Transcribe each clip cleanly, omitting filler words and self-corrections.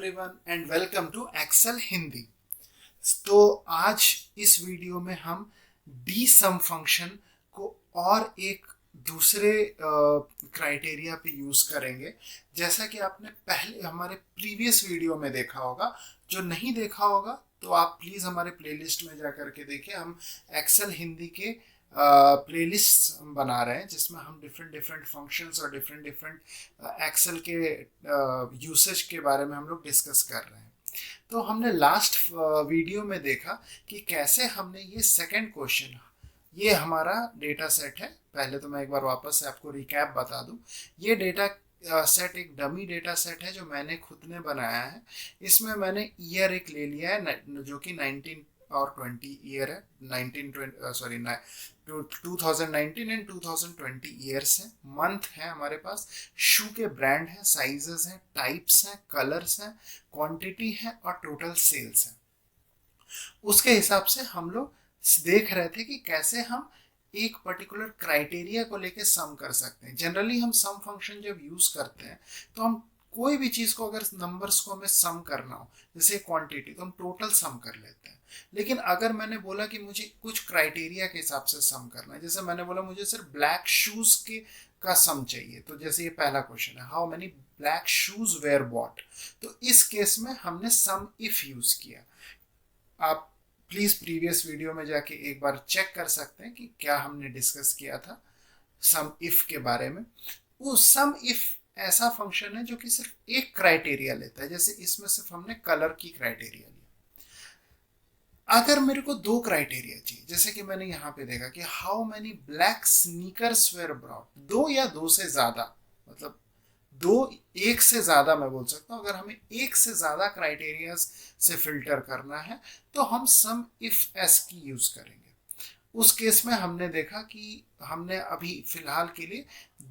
Everyone and welcome to Excel Hindi. तो आज इस वीडियो में हम डी सम फंक्शन को और एक दूसरे क्राइटेरिया पे यूज करेंगे। जैसा कि आपने पहले हमारे प्रीवियस वीडियो में देखा होगा, जो नहीं देखा होगा तो आप प्लीज हमारे प्लेलिस्ट में जा करके देखें। हम एक्सेल हिंदी के प्लेलिस्ट बना रहे हैं जिसमें हम डिफरेंट डिफरेंट फंक्शंस और डिफरेंट डिफरेंट एक्सेल के यूसेज के बारे में हम लोग डिस्कस कर रहे हैं। तो हमने लास्ट वीडियो में देखा कि कैसे हमने ये सेकंड क्वेश्चन, ये हमारा डेटा सेट है। पहले तो मैं एक बार वापस से आपको रिकैप बता दूं। ये डेटा सेट एक डमी डेटा सेट है जो मैंने खुद ने बनाया है। इसमें मैंने ईयर एक ले लिया है जो कि 19 और 20 ईयर है। 2019 एंड 2020 ईयर्स है। मंथ है हमारे पास, शू के ब्रांड है, साइजेस हैं, टाइप्स हैं, कलर्स हैं, क्वांटिटी है और टोटल सेल्स है। उसके हिसाब से हम लोग देख रहे थे कि कैसे हम एक पर्टिकुलर क्राइटेरिया को लेके सम कर सकते हैं। जनरली हम सम फंक्शन जब यूज करते हैं तो हम कोई भी चीज को, अगर नंबर्स को हमें सम करना हो, जैसे क्वांटिटी, तो हम टोटल सम कर लेते हैं। लेकिन अगर मैंने बोला कि मुझे कुछ क्राइटेरिया के हिसाब से सम करना है, जैसे मैंने बोला मुझे सिर्फ ब्लैक शूज के का सम चाहिए, तो जैसे ये पहला क्वेश्चन है, how many black shoes were bought, तो इस केस में हमने सम इफ यूज किया। आप प्लीज प्रीवियस वीडियो में जाके एक बार चेक कर सकते हैं कि क्या हमने डिस्कस किया था सम इफ के बारे में। वो सम इफ ऐसा फंक्शन है जो कि सिर्फ एक क्राइटेरिया लेता है। जैसे इसमें सिर्फ हमने कलर की क्राइटेरिया लिया। अगर मेरे को दो क्राइटेरिया चाहिए, जैसे कि मैंने यहाँ पे देखा कि how many black sneakers were brought, दो या दो से ज्यादा, मतलब दो, एक से ज्यादा मैं बोल सकता हूँ। अगर हमें एक से ज्यादा क्राइटेरिया से फिल्टर करना है तो हम सम इफ एस की यूज करेंगे। उस केस में हमने देखा कि हमने अभी फिलहाल के लिए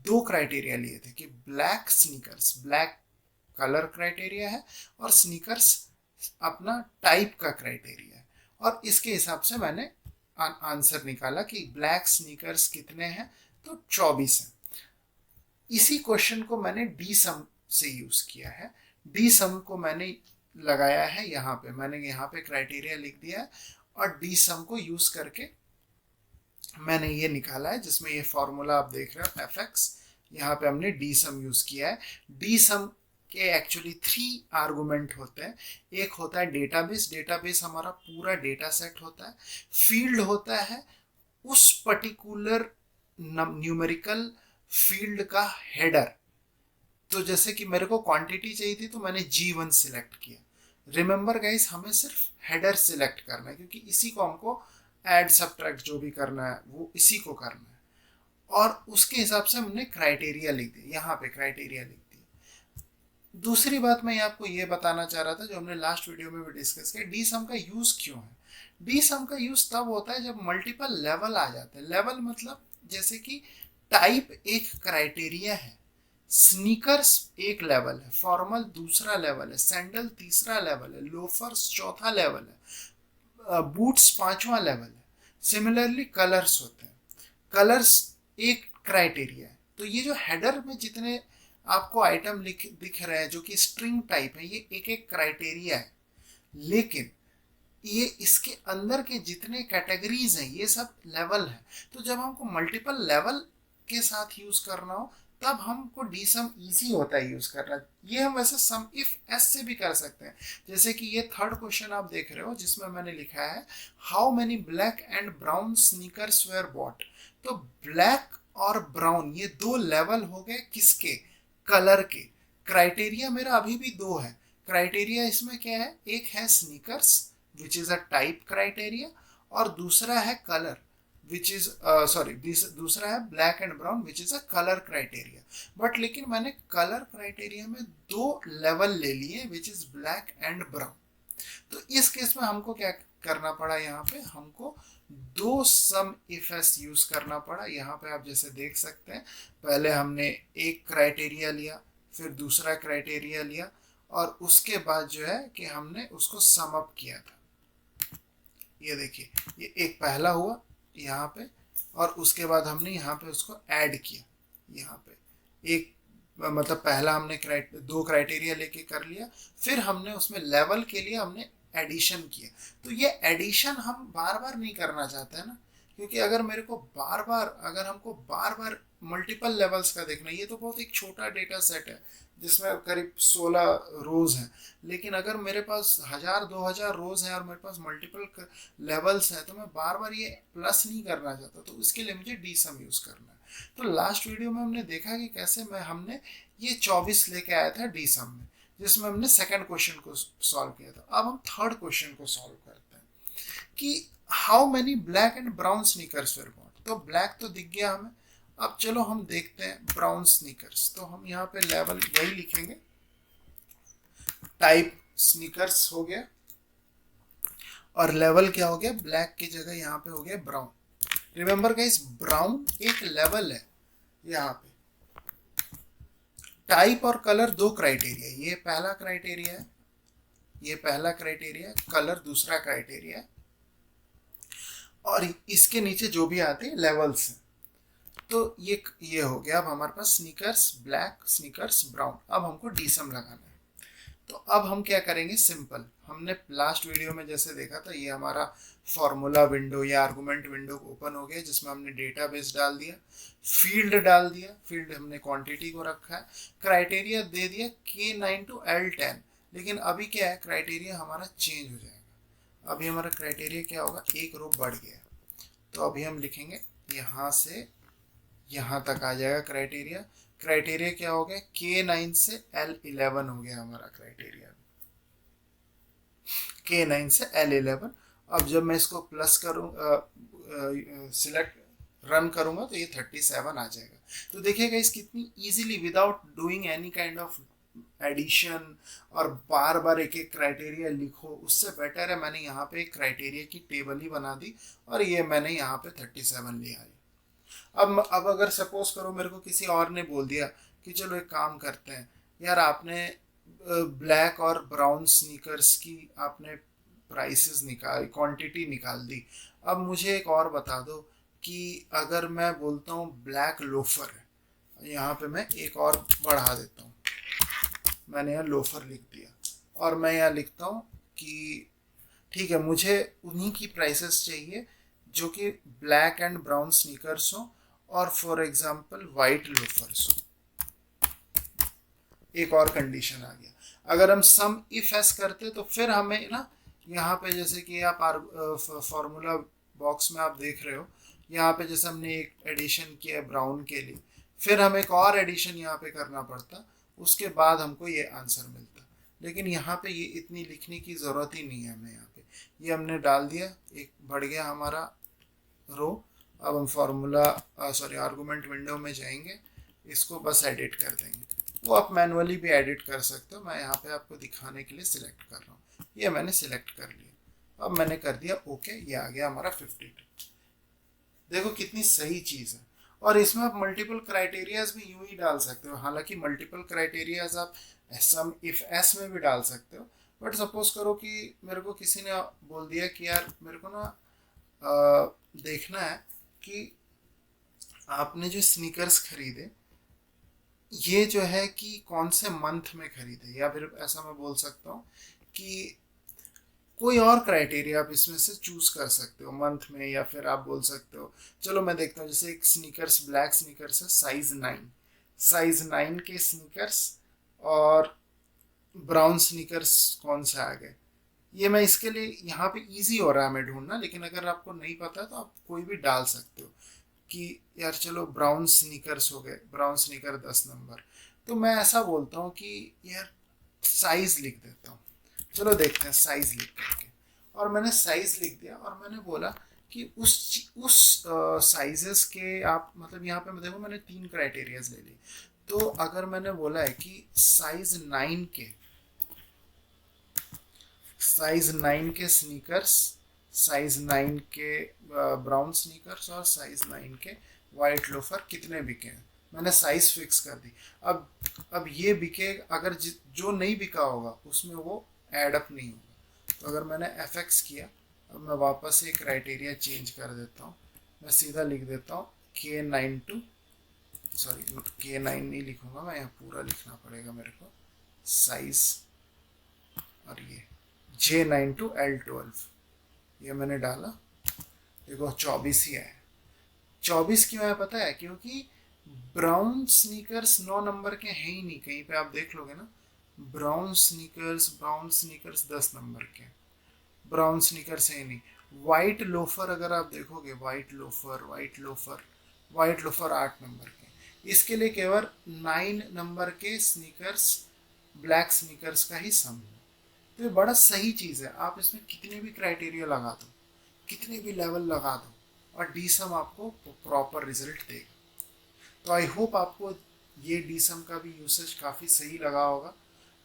दो क्राइटेरिया लिए थे कि black sneakers, black colour criteria है और स्नीकर्स अपना टाइप का क्राइटेरिया है। और इसके हिसाब से मैंने आंसर निकाला कि ब्लैक स्नीकर्स कितने हैं, तो 24 है। इसी क्वेश्चन को मैंने डी सम से यूज किया है। डी सम को मैंने लगाया है यहाँ पे, मैंने यहाँ पे क्राइटेरिया लिख दिया है और डी सम को यूज करके मैंने ये निकाला है, जिसमें ये फॉर्मूला आप देख रहे हो एफ एक्स। यहाँ पे हमने डी सम यूज किया है। डी सम के एक्चुअली 3 आर्गुमेंट होते हैं। एक होता है डेटाबेस, डेटाबेस हमारा पूरा डेटा सेट होता है। फील्ड होता है उस पर्टिकुलर न्यूमेरिकल फील्ड का हेडर। तो जैसे कि मेरे को क्वांटिटी चाहिए थी तो मैंने G1 सिलेक्ट किया। रिमेंबर गाइस, हमें सिर्फ हेडर सिलेक्ट करना है क्योंकि इसी को हमको ऐड सब्ट्रैक्ट जो भी करना है वो इसी को करना है। और उसके हिसाब से हमने क्राइटेरिया लिख दिया, यहाँ पे क्राइटेरिया लिख दिया। दूसरी बात मैं आपको ये बताना चाह रहा था, जो हमने लास्ट वीडियो में भी डिस्कस किया, डी सम का यूज क्यों है। डी सम का यूज तब होता है जब मल्टीपल लेवल आ जाते हैं। लेवल मतलब जैसे कि टाइप एक क्राइटेरिया है, स्नीकर्स एक लेवल है, फॉर्मल दूसरा लेवल है, सैंडल तीसरा लेवल है, लोफर्स चौथा लेवल है, बूट्स पांचवा लेवल है। सिमिलरली कलर्स होते हैं, कलर्स एक क्राइटेरिया है। तो ये जो हेडर में जितने आपको आइटम दिख रहे हैं जो कि स्ट्रिंग टाइप है, ये एक एक क्राइटेरिया है। लेकिन ये इसके अंदर के जितने कैटेगरीज हैं ये सब लेवल है। तो जब हमको मल्टीपल लेवल के साथ यूज करना हो तब हमको डी सम ईजी होता है यूज करना। ये हम वैसे सम इफ एस से भी कर सकते हैं। जैसे कि ये थर्ड क्वेश्चन आप देख रहे हो जिसमें मैंने लिखा है how many black and brown sneakers were bought. तो ब्लैक और ब्राउन ये दो लेवल हो गए किसके, कलर के। क्राइटेरिया मेरा अभी भी दो है। क्राइटेरिया इसमें क्या है, एक है sneakers which is a type criteria और दूसरा है कलर विच इज दूसरा है black and brown which is a colour criteria. But लेकिन मैंने कलर क्राइटेरिया में दो लेवल ले लिए which is black and brown. तो इस केस में हमको क्या करना पड़ा, यहाँ पे हमको दो सम इफ एस यूज करना पड़ा। यहाँ पे आप जैसे देख सकते हैं, पहले हमने एक क्राइटेरिया लिया, फिर दूसरा क्राइटेरिया लिया और उसके बाद जो है कि हमने उसको सम अप किया था। ये देखिए, ये एक पहला हुआ यहाँ पे और उसके बाद हमने यहाँ पे उसको ऐड किया। यहाँ पे एक मतलब पहला हमने दो क्राइटेरिया लेके कर लिया, फिर हमने उसमें लेवल के लिए हमने एडिशन किया। तो ये एडिशन हम बार बार नहीं करना चाहते हैं ना, क्योंकि अगर मेरे को बार बार, अगर हमको बार बार मल्टीपल लेवल्स का देखना है, ये तो बहुत एक छोटा डेटा सेट है जिसमें करीब 16 रोज हैं, लेकिन अगर मेरे पास 1000-2000 रोज हैं और मेरे पास मल्टीपल लेवल्स हैं, तो मैं बार बार ये प्लस नहीं करना चाहता, तो इसके लिए मुझे डी सम यूज करना है। तो लास्ट वीडियो में हमने देखा कि कैसे हमने ये 24 लेके आया था डी सम में, जिसमें हमने सेकंड क्वेश्चन को सॉल्व किया था। अब हम थर्ड क्वेश्चन को सॉल्व करते हैं कि how many black and brown sneakers were bought. तो ब्लैक तो दिख गया हमें, अब चलो हम देखते हैं ब्राउन स्नीकर्स। तो हम यहाँ पे लेवल वही लिखेंगे, टाइप स्नीकर्स हो गया, और लेवल क्या हो गया, ब्लैक की जगह यहाँ पे हो गया ब्राउन। रिमेंबर गाइस, ब्राउन एक लेवल है यहाँ पे। टाइप और कलर दो क्राइटेरिया, ये पहला क्राइटेरिया है, ये पहला क्राइटेरिया, कलर दूसरा क्राइटेरिया, और इसके नीचे जो भी आते हैं लेवल्स हैं। तो ये हो गया। अब हमारे पास स्नीकर्स ब्लैक, स्नीकर्स ब्राउन। अब हमको डी सम लगाना है। तो अब हम क्या करेंगे, सिंपल, हमने लास्ट वीडियो में जैसे देखा था, ये हमारा फॉर्मूला विंडो या आर्गुमेंट विंडो ओपन हो गया, जिसमें हमने डेटाबेस डाल दिया, फील्ड डाल दिया, फील्ड हमने क्वांटिटी को रखा है, क्राइटेरिया दे दिया K9 to L10। लेकिन अभी क्या है, क्राइटेरिया हमारा चेंज हो जाएगा। अभी हमारा क्राइटेरिया क्या होगा, एक रो बढ़ गया। तो अभी हम लिखेंगे यहाँ से यहाँ तक आ जाएगा क्राइटेरिया। क्राइटेरिया क्या हो गया, K9 से L11 हो गया हमारा क्राइटेरिया, K9 से L11। अब जब मैं इसको प्लस करूँ, सिलेक्ट रन करूंगा, तो ये 37 आ जाएगा। तो देखिएगा इस कितनी easily, without doing any kind of addition और बार बार एक एक क्राइटेरिया लिखो, उससे बेटर है मैंने यहाँ पे एक क्राइटेरिया की टेबल ही बना दी, और ये मैंने यहाँ पे 37 लिया है। अब अगर सपोज करो मेरे को किसी और ने बोल दिया कि चलो एक काम करते हैं यार, आपने ब्लैक और ब्राउन स्नीकर्स की आपने प्राइसेस निकाल, क्वांटिटी निकाल दी, अब मुझे एक और बता दो कि अगर मैं बोलता हूँ ब्लैक लोफर है, यहाँ पे मैं एक और बढ़ा देता हूँ, मैंने यहाँ लोफर लिख दिया, और मैं यहाँ लिखता हूँ कि ठीक है, मुझे उन्हीं की प्राइसेस चाहिए जो कि ब्लैक एंड ब्राउन स्नीकर्स हो, और फॉर एग्जांपल वाइट लोफर्स हो। एक और कंडीशन आ गया, अगर हम सम इफ एस करते तो फिर हमें ना, यहाँ पे जैसे कि आप फॉर्मूला बॉक्स में आप देख रहे हो, यहाँ पे जैसे हमने एक एडिशन किया ब्राउन के लिए, फिर हमें एक और एडिशन यहाँ पे करना पड़ता, उसके बाद हमको ये आंसर मिलता। लेकिन यहाँ पे ये इतनी लिखने की ज़रूरत ही नहीं है हमें, यहाँ पे ये हमने डाल दिया, एक बढ़ गया हमारा रो। अब हम फार्मूला सॉरी आर्गुमेंट विंडो में जाएंगे, इसको बस एडिट कर देंगे। वो आप मैनुअली भी एडिट कर सकते हो, मैं यहाँ पे आपको दिखाने के लिए सिलेक्ट कर रहा हूँ, ये मैंने सिलेक्ट कर लिया। अब मैंने कर दिया ओके, ये आ गया हमारा 52। देखो कितनी सही चीज़ है। और इसमें आप मल्टीपल क्राइटेरियाज भी यूं ही डाल सकते हो, हालांकि मल्टीपल क्राइटेरियाज आप सम इफ एस में भी डाल सकते हो, बट सपोज करो कि मेरे को किसी ने बोल दिया कि यार मेरे को ना देखना है कि आपने जो स्नीकर्स खरीदे ये जो है कि कौन से मंथ में खरीदे, या फिर ऐसा मैं बोल सकता हूँ कि कोई और क्राइटेरिया आप इसमें से चूज कर सकते हो मंथ में, या फिर आप बोल सकते हो चलो मैं देखता हूँ, जैसे एक स्नीकर्स ब्लैक स्नीकर्स है साइज 9 के स्नीकर्स, और ब्राउन स्नीकर्स कौन सा आ गए, ये मैं इसके लिए यहाँ पे इजी हो रहा है मैं ढूंढना। लेकिन अगर आपको नहीं पता तो आप कोई भी डाल सकते हो कि यार चलो ब्राउन स्नीकर्स हो गए, ब्राउन स्नीकर 10 नंबर। तो मैं ऐसा बोलता हूँ कि यार साइज लिख देता हूँ, चलो देखते हैं साइज लिख करके। और मैंने साइज लिख दिया, और मैंने बोला कि उस साइजेस के आप मतलब यहाँ पे देखो मैंने 3 क्राइटेरियाज ले लिए। तो अगर मैंने बोला है कि साइज 9 के स्नीकर्स, साइज 9 के ब्राउन स्नीकर्स और साइज 9 के वाइट लोफर कितने बिके हैं, मैंने साइज फिक्स कर दी। अब ये बिके, अगर जो नहीं बिका होगा उसमें वो ऐड अप नहीं होगा। तो अगर मैंने fx किया, अब मैं वापस से क्राइटेरिया चेंज कर देता हूँ, मैं सीधा लिख देता हूँ K9 to सॉरी K9 नहीं लिखूंगा मैं, यहाँ पूरा लिखना पड़ेगा मेरे को, साइज। और ये J9 to L12, ये मैंने डाला, देखो 24 ही आया। 24 क्यों है पता है? क्योंकि ब्राउन स्नीकर्स 9 नंबर के हैं ही नहीं, कहीं पे आप देख लोगे ना, ब्राउन स्नीकर्स 10 नंबर के, ब्राउन स्नीकर्स है ही नहीं। वाइट लोफर अगर आप देखोगे, वाइट लोफर 8 नंबर के, इसके लिए केवल 9 नंबर के स्नीकर्स, ब्लैक स्नीकर्स का ही सम है। तो ये बड़ा सही चीज़ है, आप इसमें कितने भी क्राइटेरिया लगा दो, कितने भी लेवल लगा दो, और डी सम आपको प्रॉपर रिजल्ट देगा। तो आई होप आपको ये डी सम का भी यूसेज काफ़ी सही लगा होगा।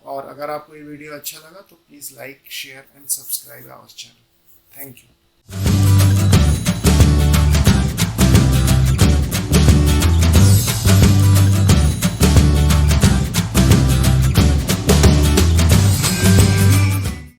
और अगर आपको ये वीडियो अच्छा लगा तो please like, share and subscribe our channel. Thank you.